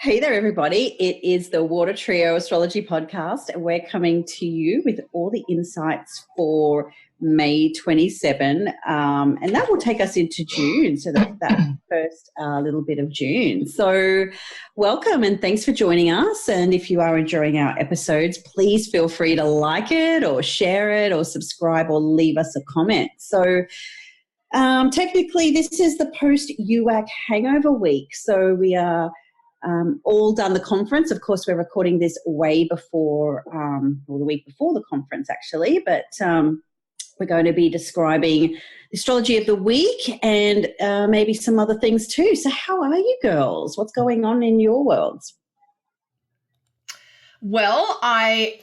Hey there, everybody. It is the Water Trio Astrology Podcast, and we're coming to you with all the insights for May 27, and that will take us into June, so that first little bit of June. So welcome and thanks for joining us, and if you are enjoying our episodes, please feel free to like it or share it or subscribe or leave us a comment. So technically this is the post-UAC hangover week, so we are all done the conference. Of course, we're recording this way before, or the week before the conference actually, but we're going to be describing the astrology of the week and maybe some other things too. So how are you girls? What's going on in your worlds? Well, I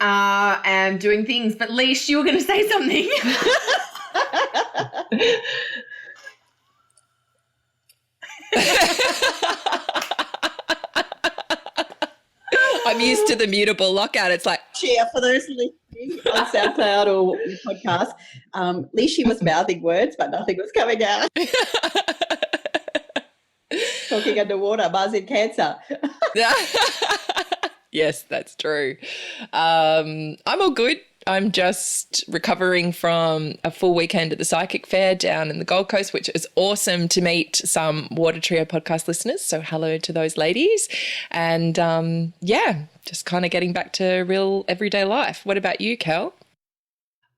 am doing things, but Leash, you were going to say something. I'm used to the mutable lockout. It's like cheer for those listening on SoundCloud or podcast. Alicia was mouthing words, but nothing was coming out. Talking underwater, Mars in Cancer. Yes, that's true. I'm all good. I'm just recovering from a full weekend at the Psychic Fair down in the Gold Coast, which is awesome to meet some Water Trio podcast listeners. So hello to those ladies. And just kind of getting back to real everyday life. What about you, Kel?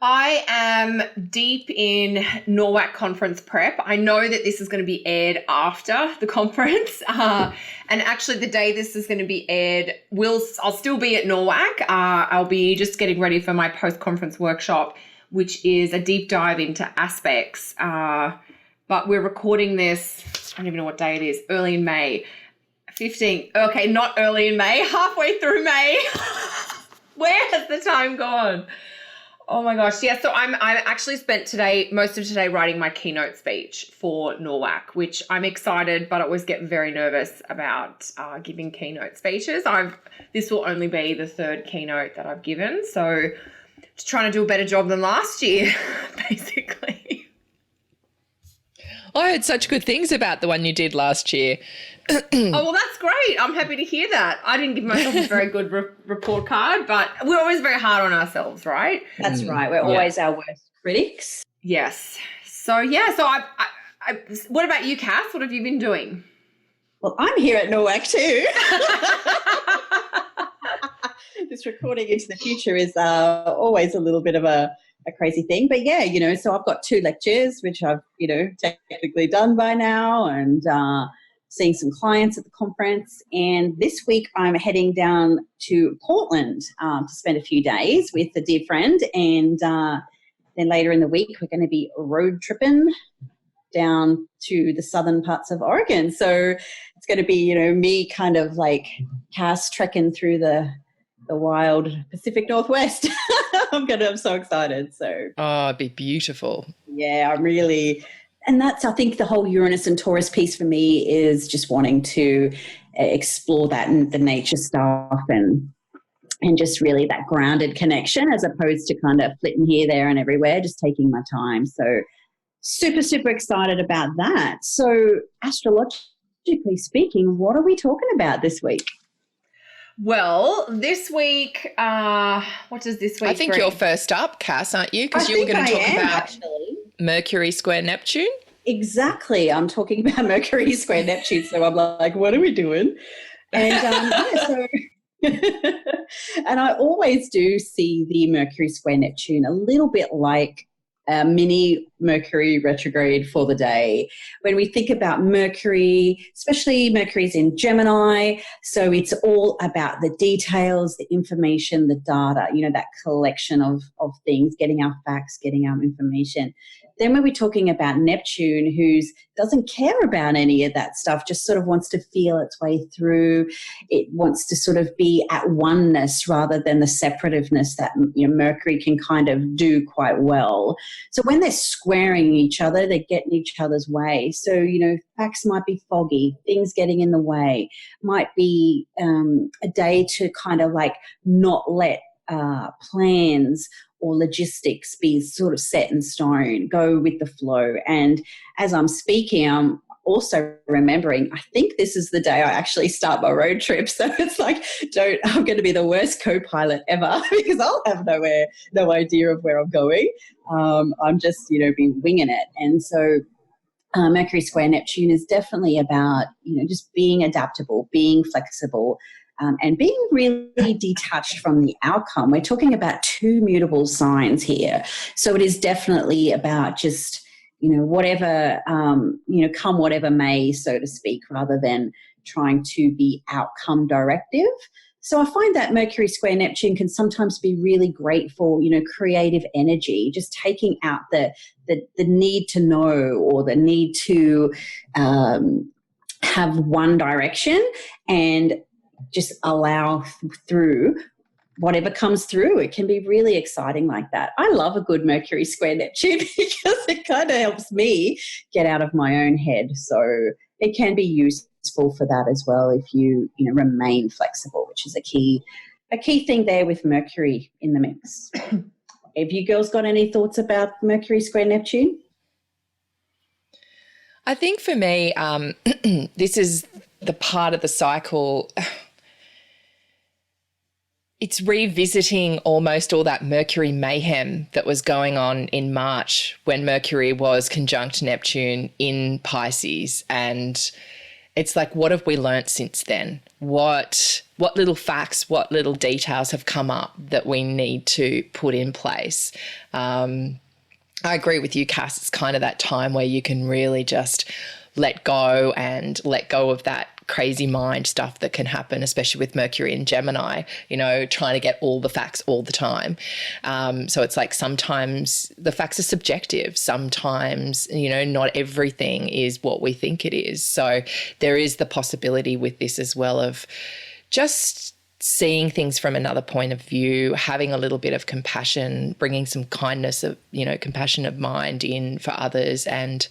I am deep in NORWAC conference prep. I know that this is going to be aired after the conference. And actually the day this is going to be aired, I'll still be at NORWAC. I'll be just getting ready for my post-conference workshop, which is a deep dive into aspects. But we're recording this, I don't even know what day it is, early in May. 15th. Okay, not early in May, halfway through May. Where has the time gone? Oh my gosh. Yeah. So I actually spent most of today writing my keynote speech for NORWAC, which I'm excited, but I always get very nervous about giving keynote speeches. This will only be the third keynote that I've given. So just trying to do a better job than last year, basically. I heard such good things about the one you did last year. Oh, well, that's great. I'm happy to hear that. I didn't give myself a very good report card, but we're always very hard on ourselves, right? That's right. We're always our worst critics. Yes. So, I what about you, Cass? What have you been doing? Well, I'm here at NORWAC too. This recording into the future is always a little bit of a crazy thing. But yeah, so I've got 2 lectures, which I've, technically done by now, and seeing some clients at the conference. And this week I'm heading down to Portland to spend a few days with a dear friend. And then later in the week, we're going to be road tripping down to the southern parts of Oregon. So it's going to be, me kind of like Cass trekking through the wild Pacific Northwest. I'm so excited. So it'd be beautiful. Yeah, and that's, I think, the whole Uranus and Taurus piece for me is just wanting to explore that and the nature stuff and just really that grounded connection, as opposed to kind of flitting here, there and everywhere, just taking my time. So super, super excited about that. So astrologically speaking, what are we talking about this week? Well, this week, what does this week I think bring? you're first up, Cass, aren't you? Because you were going to talk about Mercury square Neptune. Exactly. I'm talking about Mercury square Neptune. So I'm like, what are we doing? And and I always do see the Mercury square Neptune a little bit like a mini Mercury retrograde for the day. When we think about Mercury, especially Mercury's in Gemini, so it's all about the details, the information, the data, that collection of things, getting our facts, getting our information. Then when we're talking about Neptune, who doesn't care about any of that stuff, just sort of wants to feel its way through. It wants to sort of be at oneness rather than the separativeness that Mercury can kind of do quite well. So when they're squaring each other, they get in each other's way. So, facts might be foggy, things getting in the way, might be a day to kind of like not let plans or logistics be sort of set in stone, go with the flow. And as I'm speaking, also remembering, I think this is the day I actually start my road trip. So it's like, I'm going to be the worst co-pilot ever because I'll have no idea of where I'm going. I'm just, be winging it. And so Mercury square Neptune is definitely about, just being adaptable, being flexible, and being really detached from the outcome. We're talking about two mutable signs here. So it is definitely about just, whatever, come whatever may, so to speak, rather than trying to be outcome directive. So I find that Mercury square Neptune can sometimes be really great for, creative energy, just taking out the need to know or the need to have one direction and just allow through whatever comes through. It can be really exciting like that. I love a good Mercury square Neptune because it kind of helps me get out of my own head. So it can be useful for that as well if you remain flexible, which is a key thing there with Mercury in the mix. Have you girls got any thoughts about Mercury square Neptune? I think for me, this is the part of the cycle. It's revisiting almost all that Mercury mayhem that was going on in March when Mercury was conjunct Neptune in Pisces. And it's like, what have we learnt since then? What little facts, what little details have come up that we need to put in place? I agree with you, Cass. It's kind of that time where you can really just let go of that crazy mind stuff that can happen, especially with Mercury and Gemini, trying to get all the facts all the time. So it's like sometimes the facts are subjective. Sometimes, not everything is what we think it is. So there is the possibility with this as well of just seeing things from another point of view, having a little bit of compassion, bringing some kindness of, compassion of mind in for others, and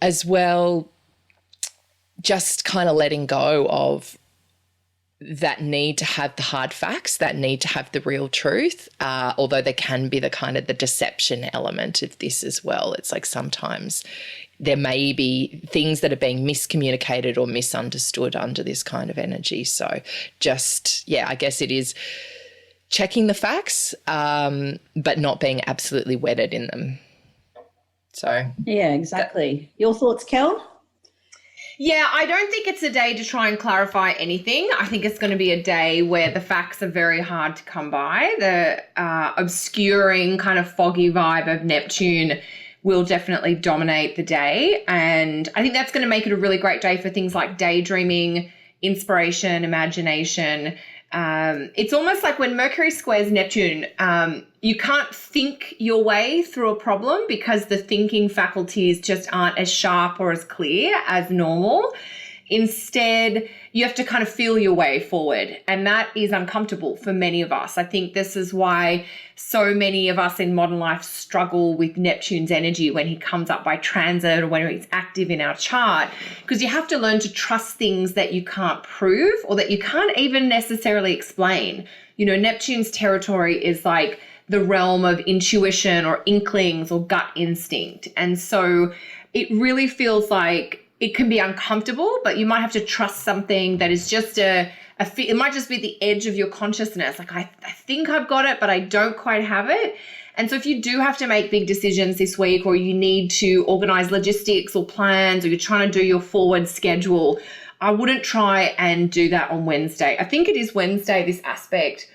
as well, just kind of letting go of that need to have the hard facts, that need to have the real truth, although there can be the kind of the deception element of this as well. It's like sometimes there may be things that are being miscommunicated or misunderstood under this kind of energy. So just, I guess it is checking the facts, but not being absolutely wedded in them. So yeah, exactly. Your thoughts, Kel? Yeah, I don't think it's a day to try and clarify anything. I think it's going to be a day where the facts are very hard to come by. The obscuring kind of foggy vibe of Neptune will definitely dominate the day. And I think that's going to make it a really great day for things like daydreaming, inspiration, imagination. It's almost like when Mercury squares Neptune, you can't think your way through a problem because the thinking faculties just aren't as sharp or as clear as normal. Instead, you have to kind of feel your way forward, and that is uncomfortable for many of us. I think this is why so many of us in modern life struggle with Neptune's energy when he comes up by transit or when he's active in our chart, because you have to learn to trust things that you can't prove or that you can't even necessarily explain. Neptune's territory is like the realm of intuition or inklings or gut instinct. And so it really feels like it can be uncomfortable, but you might have to trust something that is just it might just be the edge of your consciousness. Like, I think I've got it, but I don't quite have it. And so if you do have to make big decisions this week, or you need to organize logistics or plans, or you're trying to do your forward schedule, I wouldn't try and do that on Wednesday. I think it is Wednesday, this aspect.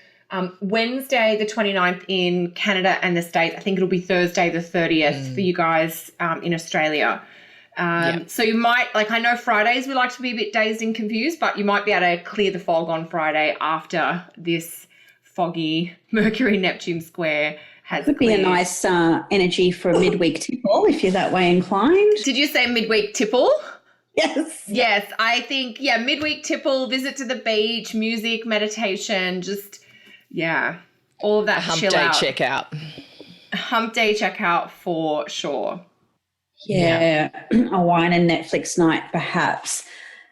Wednesday, the 29th in Canada and the States. I think it'll be Thursday, the 30th for you guys in Australia. So you might, I know Fridays we like to be a bit dazed and confused, but you might be able to clear the fog on Friday after this foggy Mercury-Neptune square has Could cleared. be a nice energy for a midweek tipple if you're that way inclined. Did you say midweek tipple? Yes. Yes, I think, midweek tipple, visit to the beach, music, meditation, just, all of that chill out. Hump day checkout. Hump day checkout for sure. Yeah, a wine and Netflix night perhaps.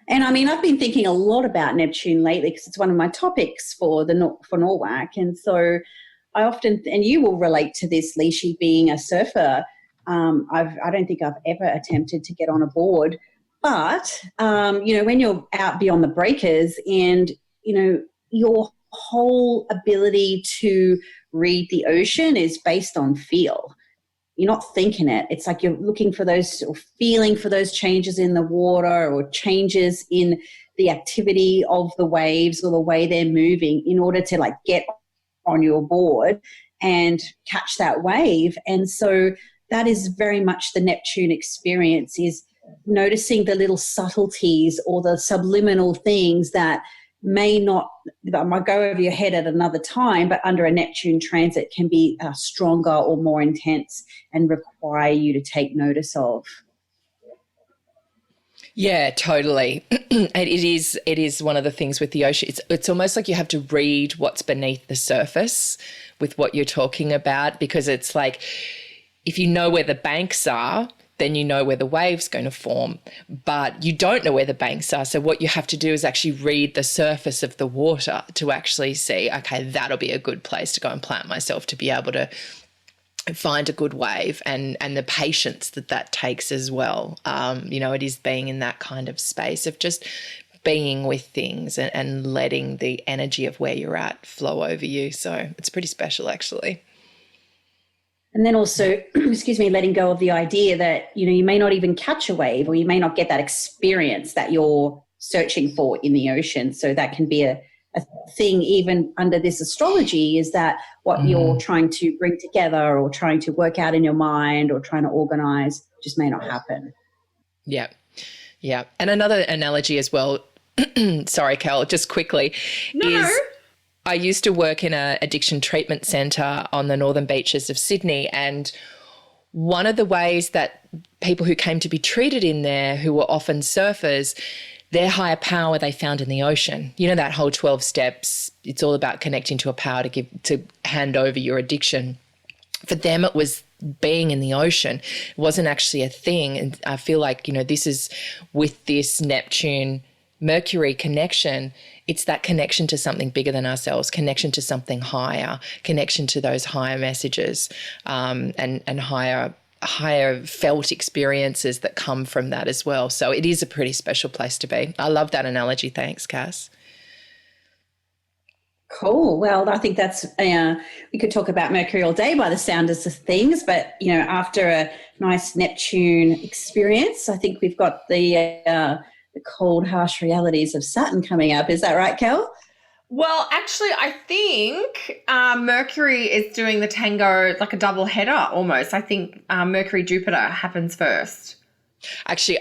And I mean, I've been thinking a lot about Neptune lately because it's one of my topics for NORWAC. And so I often, and you will relate to this, Alicia, being a surfer, I don't think I've ever attempted to get on a board. But, when you're out beyond the breakers and, your whole ability to read the ocean is based on feel. You're not thinking it. It's like you're looking for those or feeling for those changes in the water or changes in the activity of the waves or the way they're moving in order to like get on your board and catch that wave. And so that is very much the Neptune experience, is noticing the little subtleties or the subliminal things that might go over your head at another time, but under a Neptune transit can be stronger or more intense and require you to take notice of. Yeah, totally. And it is one of the things with the ocean. It's almost like you have to read what's beneath the surface with what you're talking about, because it's like if you know where the banks are, then you know where the wave's going to form, but you don't know where the banks are. So what you have to do is actually read the surface of the water to actually see, okay, that'll be a good place to go and plant myself to be able to find a good wave, and the patience that takes as well. It is being in that kind of space of just being with things and letting the energy of where you're at flow over you. So it's pretty special, actually. And then also, letting go of the idea that, you may not even catch a wave, or you may not get that experience that you're searching for in the ocean. So that can be a thing even under this astrology, is that what you're trying to bring together or trying to work out in your mind or trying to organize just may not happen. Yeah. Yeah. And another analogy as well, sorry, Cal, just quickly, is I used to work in an addiction treatment centre on the northern beaches of Sydney, and one of the ways that people who came to be treated in there, who were often surfers, their higher power they found in the ocean. You know, that whole 12 steps, it's all about connecting to a power to hand over your addiction. For them, it was being in the ocean. It wasn't actually a thing. And I feel like, this is with this Neptune Mercury connection, it's that connection to something bigger than ourselves, connection to something higher, connection to those higher messages, and higher felt experiences that come from that as well. So it is a pretty special place to be. I love that analogy. Thanks, Cass. Cool. Well, I think that's, we could talk about Mercury all day by the sound of things, but, after a nice Neptune experience, I think we've got the cold, harsh realities of Saturn coming up. Is that right, Kel? Well, actually, I think Mercury is doing the tango like a double header almost. I think Mercury-Jupiter happens first. Actually,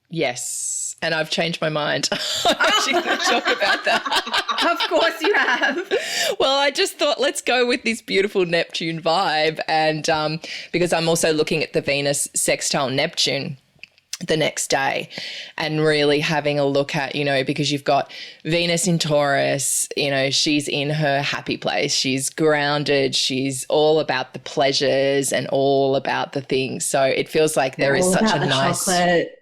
yes, and I've changed my mind. I'm actually going to talk about that. Of course you have. Well, I just thought let's go with this beautiful Neptune vibe, and because I'm also looking at the Venus sextile Neptune the next day, and really having a look at, because you've got Venus in Taurus, she's in her happy place. She's grounded. She's all about the pleasures and all about the things. So it feels like there is such a nice chocolate.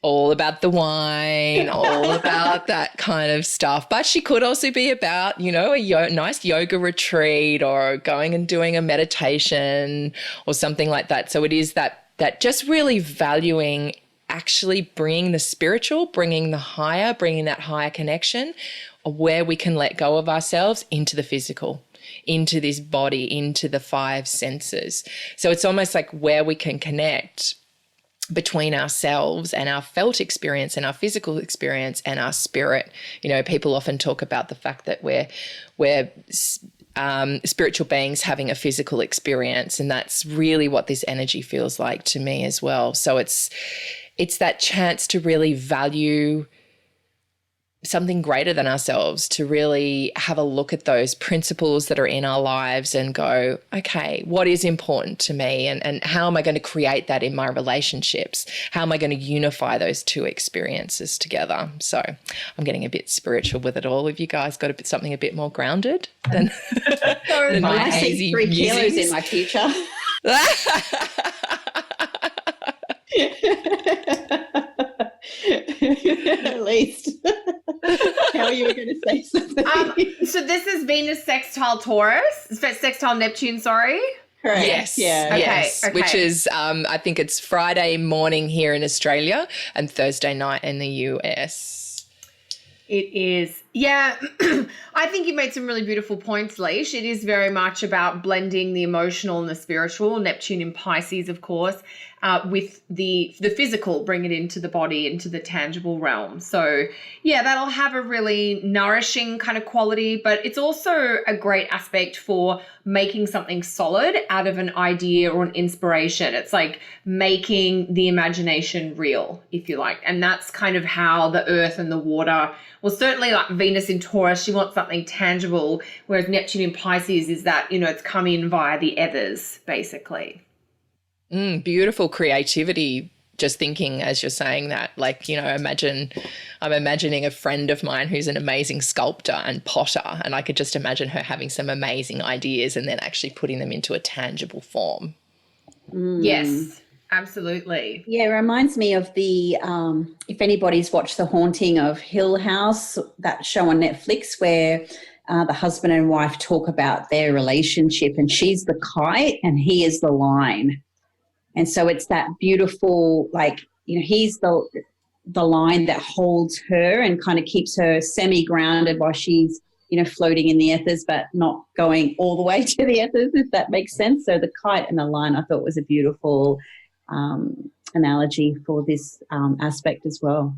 All about the wine, all about that kind of stuff. But she could also be about, a nice yoga retreat or going and doing a meditation or something like that. So it is that just really valuing actually bringing the spiritual, bringing the higher, bringing that higher connection where we can let go of ourselves into the physical, into this body, into the five senses. So it's almost like where we can connect between ourselves and our felt experience and our physical experience and our spirit. People often talk about the fact that we're spiritual beings having a physical experience, and that's really what this energy feels like to me as well. So it's that chance to really value something greater than ourselves, to really have a look at those principles that are in our lives and go, okay, what is important to me, and how am I going to create that in my relationships? How am I going to unify those two experiences together? So I'm getting a bit spiritual with it all. Have you guys got something a bit more grounded than, than my hazy 3 kilos musings? in my future. At least. How are you going to say something? So this is Venus sextile Taurus, sextile Neptune, sorry. Correct. Yes, Yeah. Okay, yes, okay. which is I think it's Friday morning here in Australia and Thursday night in the US. It is. Yeah, I think you made some really beautiful points, Leash. It is very much about blending the emotional and the spiritual, Neptune in Pisces, of course, with the physical, bring it into the body, into the tangible realm. So, yeah, that'll have a really nourishing kind of quality, but it's also a great aspect for making something solid out of an idea or an inspiration. It's like making the imagination real, if you like. And that's kind of how the earth and the water, well, certainly like Venus in Taurus, she wants something tangible, whereas Neptune in Pisces is that, it's come in via the ethers, basically. Beautiful creativity. Just thinking as you're saying that, like, I'm imagining a friend of mine who's an amazing sculptor and potter, and I could just imagine her having some amazing ideas and then actually putting them into a tangible form. Yes, absolutely. Yeah, it reminds me of the, if anybody's watched The Haunting of Hill House, that show on Netflix where the husband and wife talk about their relationship, and she's the kite and he is the line. And so it's that beautiful, like, he's the line that holds her and kind of keeps her semi-grounded while she's, floating in the ethers, but not going all the way to the ethers, if that makes sense. So the kite and the line I thought was a beautiful analogy for this aspect as well.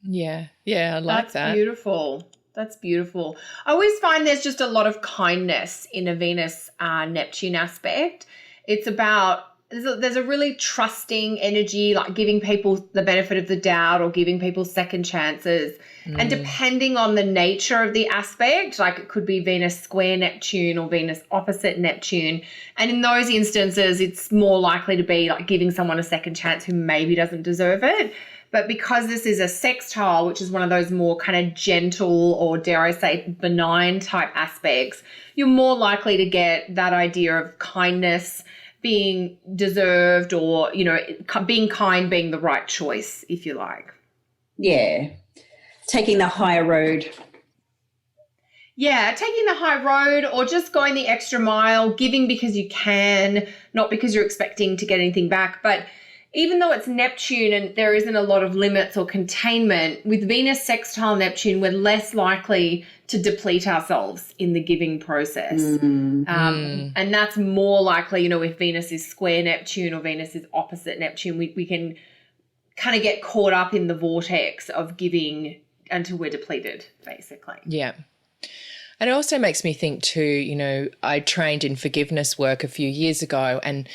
Yeah, I like that. That's beautiful. That's beautiful. I always find there's just a lot of kindness in a Venus Neptune aspect. It's about, there's a really trusting energy, like giving people the benefit of the doubt or giving people second chances. And depending on the nature of the aspect, like it could be Venus square Neptune or Venus opposite Neptune. And in those instances, it's more likely to be like giving someone a second chance who maybe doesn't deserve it. But because this is a sextile, which is one of those more kind of gentle or, dare I say, benign type aspects, you're more likely to get that idea of kindness being deserved or, being kind being the right choice, if you like. Yeah. Taking the higher road. Yeah, taking the high road or just going the extra mile, giving because you can, not because you're expecting to get anything back. But even though it's Neptune and there isn't a lot of limits or containment, with Venus sextile Neptune, we're less likely to deplete ourselves in the giving process. And that's more likely, if Venus is square Neptune or Venus is opposite Neptune, we can kind of get caught up in the vortex of giving until we're depleted, basically. Yeah. And it also makes me think too, I trained in forgiveness work a few years ago, and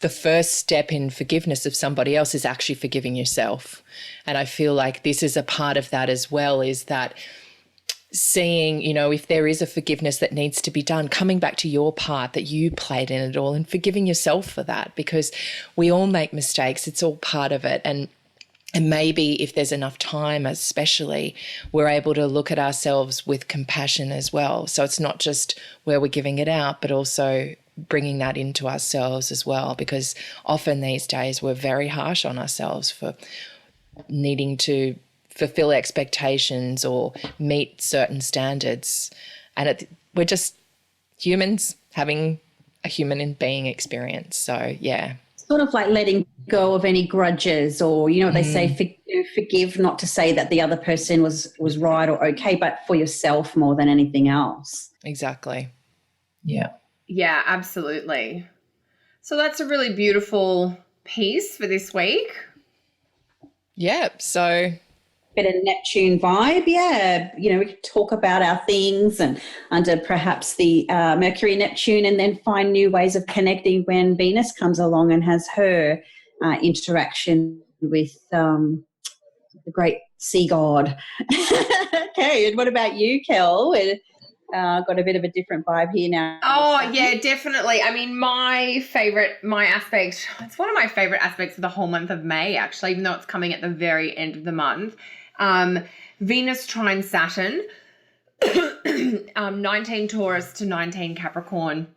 the first step in forgiveness of somebody else is actually forgiving yourself. And I feel like this is a part of that as well, is that seeing, if there is a forgiveness that needs to be done, coming back to your part that you played in it all and forgiving yourself for that, because we all make mistakes. It's all part of it. And maybe if there's enough time, especially, we're able to look at ourselves with compassion as well. So it's not just where we're giving it out, but also bringing that into ourselves as well, because often these days we're very harsh on ourselves for needing to fulfill expectations or meet certain standards. And we're just humans having a human being experience. So, yeah. Sort of like letting go of any grudges, or what they say, forgive, not to say that the other person was right or okay, but for yourself more than anything else. Exactly. Yeah. Yeah, absolutely. So that's a really beautiful piece for this week. Yeah. So bit of Neptune vibe, yeah. We could talk about our things and under perhaps the Mercury Neptune, and then find new ways of connecting when Venus comes along and has her interaction with the great sea god. Okay, and what about you, Kel? Got a bit of a different vibe here now. Oh, yeah, definitely. I mean, it's one of my favorite aspects of the whole month of May, actually, even though it's coming at the very end of the month. Venus trine Saturn, 19 Taurus to 19 Capricorn,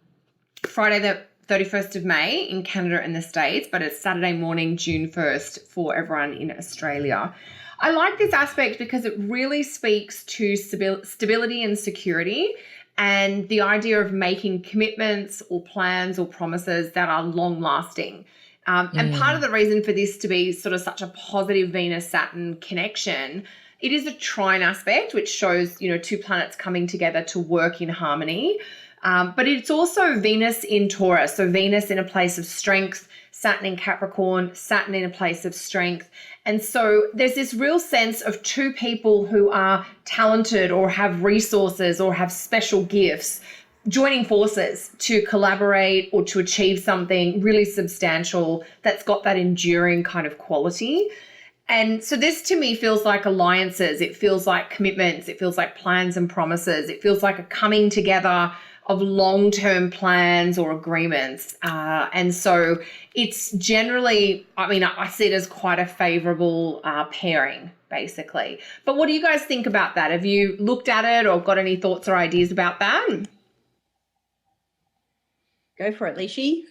Friday the 31st of May in Canada and the States, but it's Saturday morning, June 1st for everyone in Australia. I like this aspect because it really speaks to stability and security, and the idea of making commitments or plans or promises that are long lasting. And part of the reason for this to be sort of such a positive Venus-Saturn connection, it is a trine aspect, which shows, you know, two planets coming together to work in harmony. But it's also Venus in Taurus, so Venus in a place of strength, Saturn in Capricorn, Saturn in a place of strength. And so there's this real sense of two people who are talented or have resources or have special gifts joining forces to collaborate or to achieve something really substantial that's got that enduring kind of quality. And so this to me feels like alliances. It feels like commitments. It feels like plans and promises. It feels like a coming together of long-term plans or agreements. And so it's generally, I mean, I see it as quite a favorable pairing, basically. But what do you guys think about that? Have you looked at it or got any thoughts or ideas about that? Go for it, Alicia.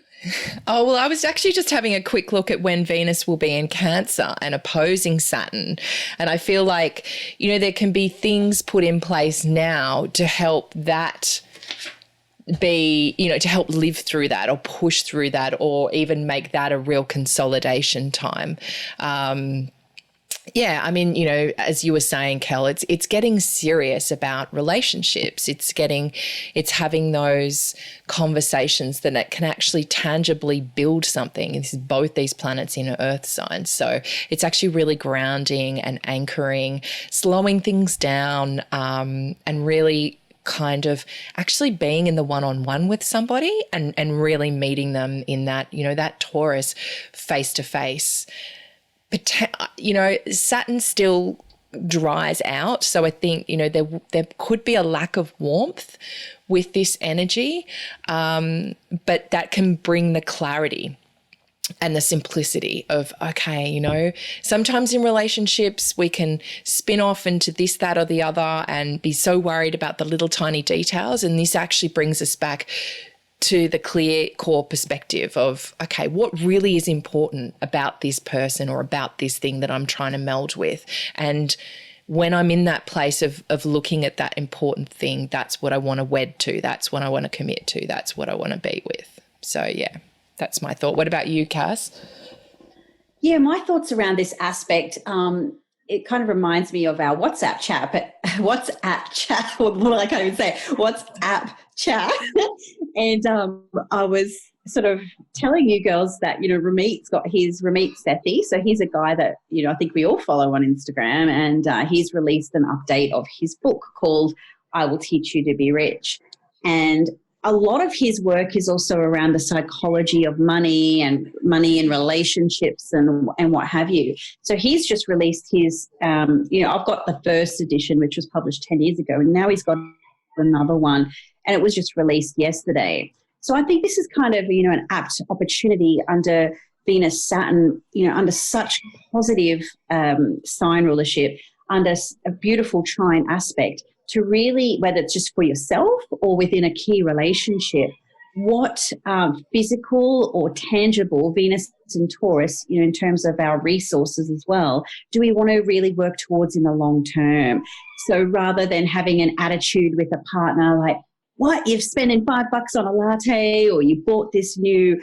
Oh, well, I was actually just having a quick look at when Venus will be in Cancer and opposing Saturn. And I feel like, you know, there can be things put in place now to help that be, you know, to help live through that or push through that or even make that a real consolidation time. Yeah, I mean, you know, as you were saying, Kel, it's getting serious about relationships. It's having those conversations that it can actually tangibly build something. This is both these planets in Earth signs. So it's actually really grounding and anchoring, slowing things down, and really kind of actually being in the one-on-one with somebody and really meeting them in that, you know, that Taurus face-to-face. But, you know, Saturn still dries out. So I think, you know, there could be a lack of warmth with this energy, but that can bring the clarity and the simplicity of, okay, you know, sometimes in relationships we can spin off into this, that, or the other and be so worried about the little tiny details. And this actually brings us back to the clear core perspective of, okay, what really is important about this person or about this thing that I'm trying to meld with. And when I'm in that place of looking at that important thing, that's what I want to wed to. That's what I want to commit to. That's what I want to be with. So, yeah, that's my thought. What about you, Cass? Yeah, my thoughts around this aspect, it kind of reminds me of our WhatsApp chat, but WhatsApp chat, well, I can't even say it, WhatsApp chat. And I was sort of telling you girls that, you know, Ramit's got his Ramit Sethi. So he's a guy that, you know, I think we all follow on Instagram, and he's released an update of his book called I Will Teach You to Be Rich. And a lot of his work is also around the psychology of money and money in relationships and what have you. So he's just released his, you know, I've got the first edition, which was published 10 years ago, and now he's got another one, and it was just released yesterday. So I think this is kind of, you know, an apt opportunity under Venus, Saturn, you know, under such positive sign rulership, under a beautiful trine aspect, to really, whether it's just for yourself or within a key relationship, what physical or tangible, Venus and Taurus, you know, in terms of our resources as well, do we want to really work towards in the long term? So rather than having an attitude with a partner like, what, you've spending $5 on a latte, or you bought this new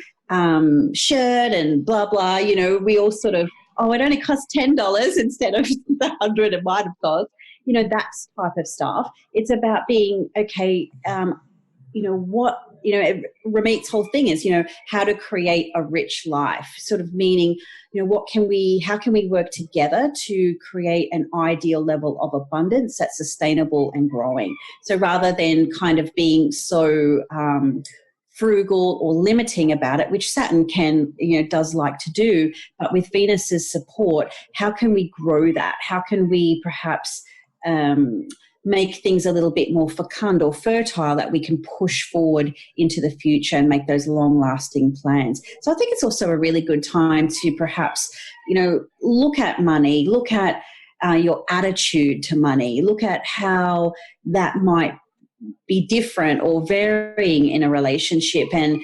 shirt and blah, blah, you know, we all sort of, oh, it only cost $10 instead of the $100 it might have cost. You know, that type of stuff. It's about being, okay, you know, what, you know, Ramit's whole thing is, you know, how to create a rich life, sort of meaning, you know, how can we work together to create an ideal level of abundance that's sustainable and growing? So rather than kind of being so frugal or limiting about it, which Saturn can, you know, does like to do, but with Venus's support, how can we grow that? How can we perhaps make things a little bit more fecund or fertile, that we can push forward into the future and make those long-lasting plans. So I think it's also a really good time to perhaps, you know, look at money, look at your attitude to money, look at how that might be different or varying in a relationship, and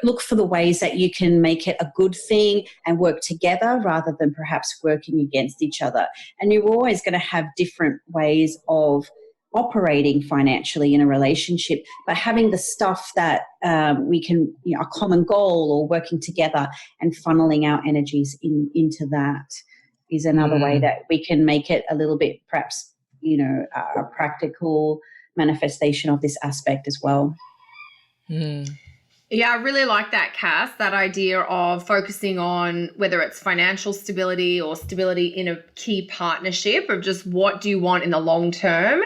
look for the ways that you can make it a good thing and work together rather than perhaps working against each other. And you're always going to have different ways of operating financially in a relationship, but having the stuff that we can, a common goal or working together and funneling our energies into that is another way that we can make it a little bit perhaps, a practical manifestation of this aspect as well. Yeah, I really like that, Cass, that idea of focusing on whether it's financial stability or stability in a key partnership, of just what do you want in the long term.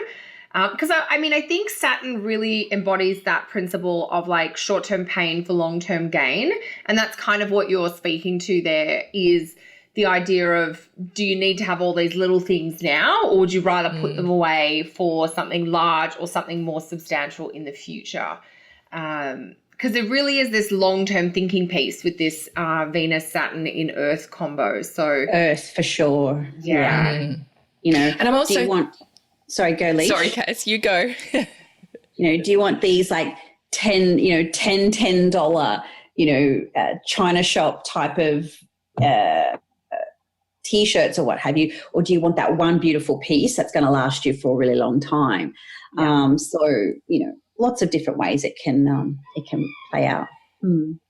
Because I think Saturn really embodies that principle of like short-term pain for long-term gain. And that's kind of what you're speaking to there, is the idea of, do you need to have all these little things now, or would you rather put them away for something large or something more substantial in the future? Because there really is this long-term thinking piece with this Venus-Saturn in Earth combo. So Earth for sure. Yeah. And I'm also... Do you want... Sorry, go, Leach. Sorry, Cass, you go. Do you want these like $10, China shop type of T-shirts or what have you, or do you want that one beautiful piece that's going to last you for a really long time? So, lots of different ways it can play out.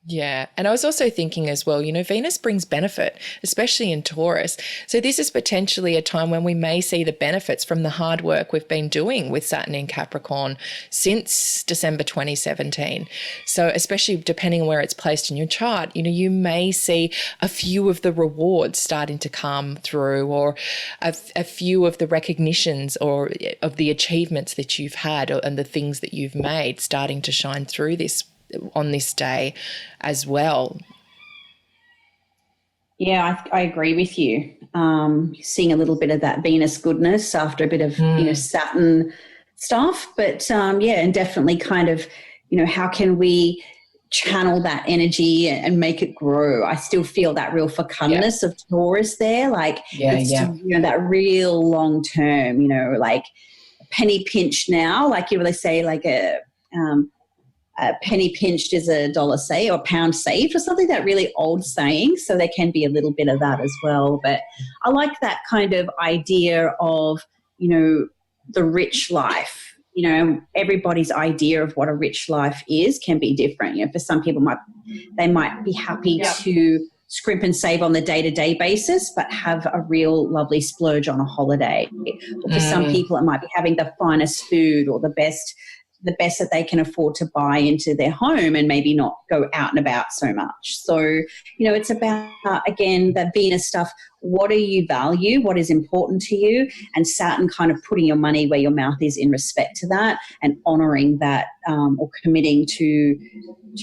Yeah. And I was also thinking as well, Venus brings benefit, especially in Taurus. So this is potentially a time when we may see the benefits from the hard work we've been doing with Saturn in Capricorn since December 2017. So especially depending on where it's placed in your chart, you may see a few of the rewards starting to come through, or a few of the recognitions or of the achievements that you've had and the things that you've made starting to shine through on this day as well. Yeah, I agree with you. Seeing a little bit of that Venus goodness after a bit of Saturn stuff, but and definitely kind of how can we channel that energy and make it grow? I still feel that real fecundness of Taurus there, like that real long term, like penny pinch now, like they say, like a penny pinched is a dollar saved or pound saved, or something, that really old saying. So there can be a little bit of that as well. But I like that kind of idea of, the rich life. Everybody's idea of what a rich life is can be different. For some people they might be happy to scrimp and save on the day-to-day basis, but have a real lovely splurge on a holiday. Or for some people, it might be having the finest food or the best that they can afford to buy into their home and maybe not go out and about so much. So, it's about, again, the Venus stuff. What do you value? What is important to you? And Saturn kind of putting your money where your mouth is in respect to that, and honouring that or committing to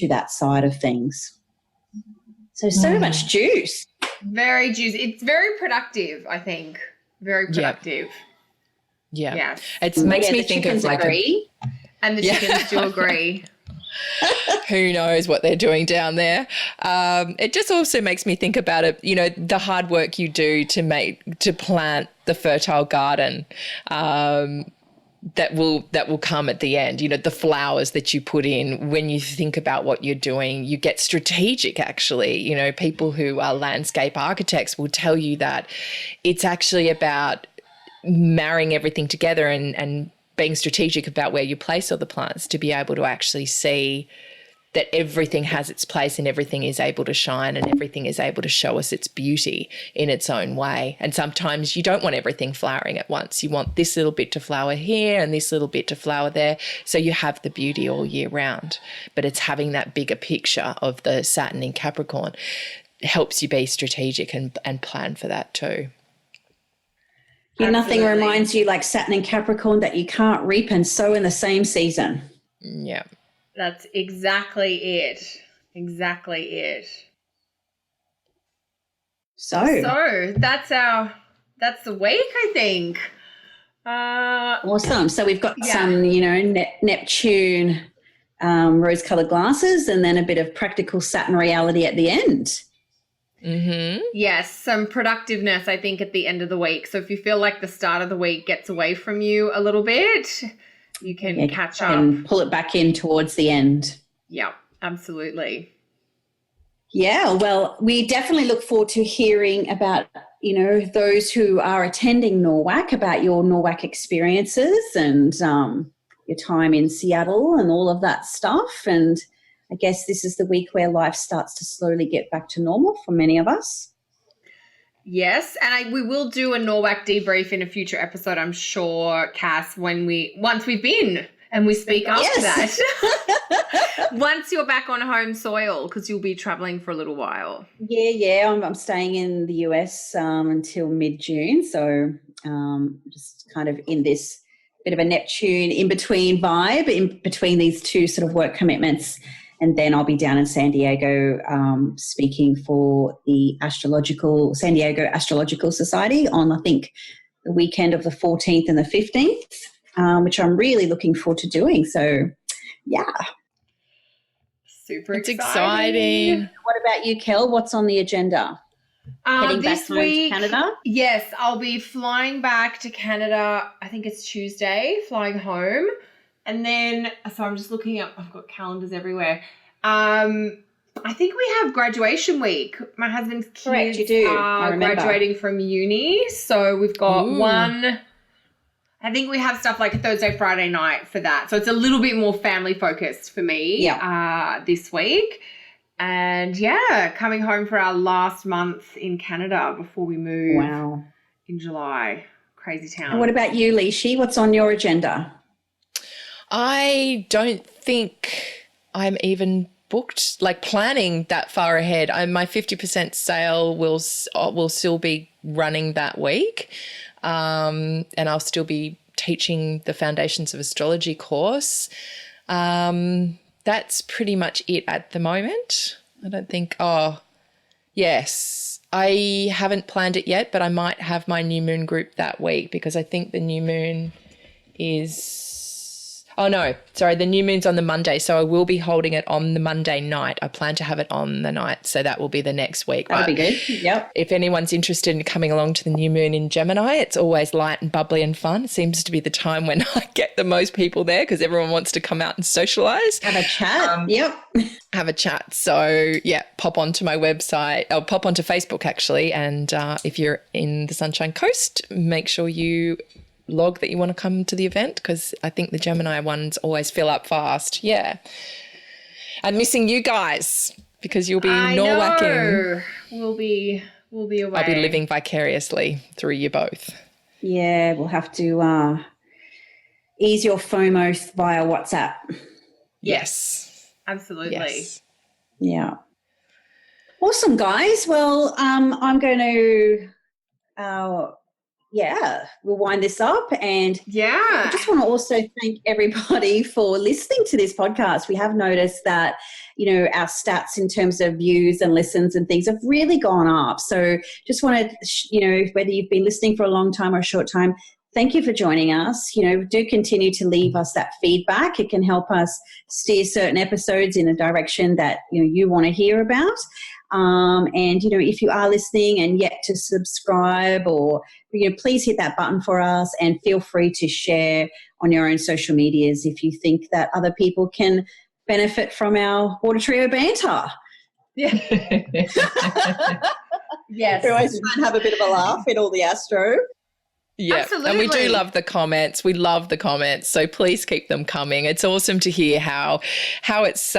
that side of things. So much juice. Very juicy. It's very productive, I think. Very productive. Yeah. Yes. It makes me think of like and the chickens do agree. Who knows what they're doing down there? It just also makes me think about it. The hard work you do to plant the fertile garden that will come at the end. The flowers that you put in. When you think about what you're doing, you get strategic. Actually, people who are landscape architects will tell you that it's actually about marrying everything together and being strategic about where you place all the plants, to be able to actually see that everything has its place and everything is able to shine and everything is able to show us its beauty in its own way. And sometimes you don't want everything flowering at once. You want this little bit to flower here and this little bit to flower there, so you have the beauty all year round. But it's having that bigger picture of the Saturn in Capricorn helps you be strategic and plan for that too. Nothing reminds you like Saturn in Capricorn that you can't reap and sow in the same season. Yeah. That's exactly it. Exactly it. So that's the week, I think. Awesome. So we've got some, Neptune rose-colored glasses, and then a bit of practical Saturn reality at the end. Mm-hmm. Yes, some productiveness, I think, at the end of the week. So if you feel like the start of the week gets away from you a little bit, you can catch up and pull it back in towards the end. Yeah, absolutely. Yeah, well, we definitely look forward to hearing about those who are attending NORWAC about your NORWAC experiences and your time in Seattle and all of that stuff. And I guess this is the week where life starts to slowly get back to normal for many of us. Yes, and we will do a NORWAC debrief in a future episode, I'm sure, Cass, once we've been and we speak after that. Once you're back on home soil, because you'll be traveling for a little while. Yeah. I'm staying in the US until mid-June, so just kind of in this bit of a Neptune in-between vibe, in between these two sort of work commitments. And then I'll be down in San Diego speaking for the San Diego Astrological Society on, I think, the weekend of the 14th and the 15th, which I'm really looking forward to doing. So, yeah. Super exciting. What about you, Kel? What's on the agenda? Heading this back home week, to Canada? Yes, I'll be flying back to Canada. I think it's Tuesday, flying home. And then, so I'm just looking up, I've got calendars everywhere. I think we have graduation week. My husband's kids Correct, you do. are graduating from uni. So we've got one, I think we have stuff like Thursday, Friday night for that. So it's a little bit more family focused for me this week. And coming home for our last month in Canada before we move in July. Crazy town. And what about you, Alicia? What's on your agenda? I don't think I'm even booked, like planning that far ahead. My 50% sale will still be running that week, and I'll still be teaching the Foundations of Astrology course. That's pretty much it at the moment. I don't think, yes, I haven't planned it yet, but I might have my new moon group that week because I think the new moon is... the new moon's on the Monday, so I will be holding it on the Monday night. I plan to have it on the night, so that will be the next week. That'll be good, yep. If anyone's interested in coming along to the new moon in Gemini, it's always light and bubbly and fun. It seems to be the time when I get the most people there because everyone wants to come out and socialise. Have a chat, yep. Have a chat. So, pop onto my website. I'll pop onto Facebook, actually, and if you're in the Sunshine Coast, make sure you log that you want to come to the event because I think the Gemini ones always fill up fast. Yeah. I'm missing you guys because you'll be Norwacking. We'll be away. I'll be living vicariously through you both. Yeah, we'll have to ease your FOMO via WhatsApp. Yes. Absolutely. Yes. Yeah. Awesome, guys. Well, I'm going to we'll wind this up. And I just want to also thank everybody for listening to this podcast. We have noticed that, our stats in terms of views and listens and things have really gone up. So just want to, whether you've been listening for a long time or a short time, thank you for joining us. Do continue to leave us that feedback. It can help us steer certain episodes in a direction that, you want to hear about. And, if you are listening and yet to subscribe or, please hit that button for us and feel free to share on your own social medias if you think that other people can benefit from our Water Trio banter. Yeah. Yes. We always try and have a bit of a laugh in all the astro. Yeah, absolutely. And we do love the comments. We love the comments. So please keep them coming. It's awesome to hear how it's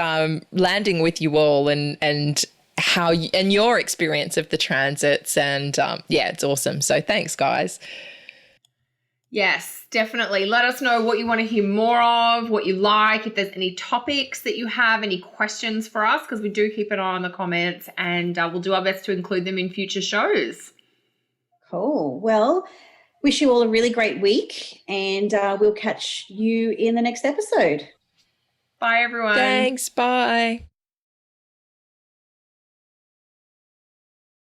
landing with you all and how and your experience of the transits and it's awesome. So thanks, guys. Yes, definitely. Let us know what you want to hear more of, what you like, if there's any topics that you have, any questions for us, because we do keep an eye on the comments and we'll do our best to include them in future shows. Cool. Well, wish you all a really great week and we'll catch you in the next episode. Bye, everyone. Thanks. Bye.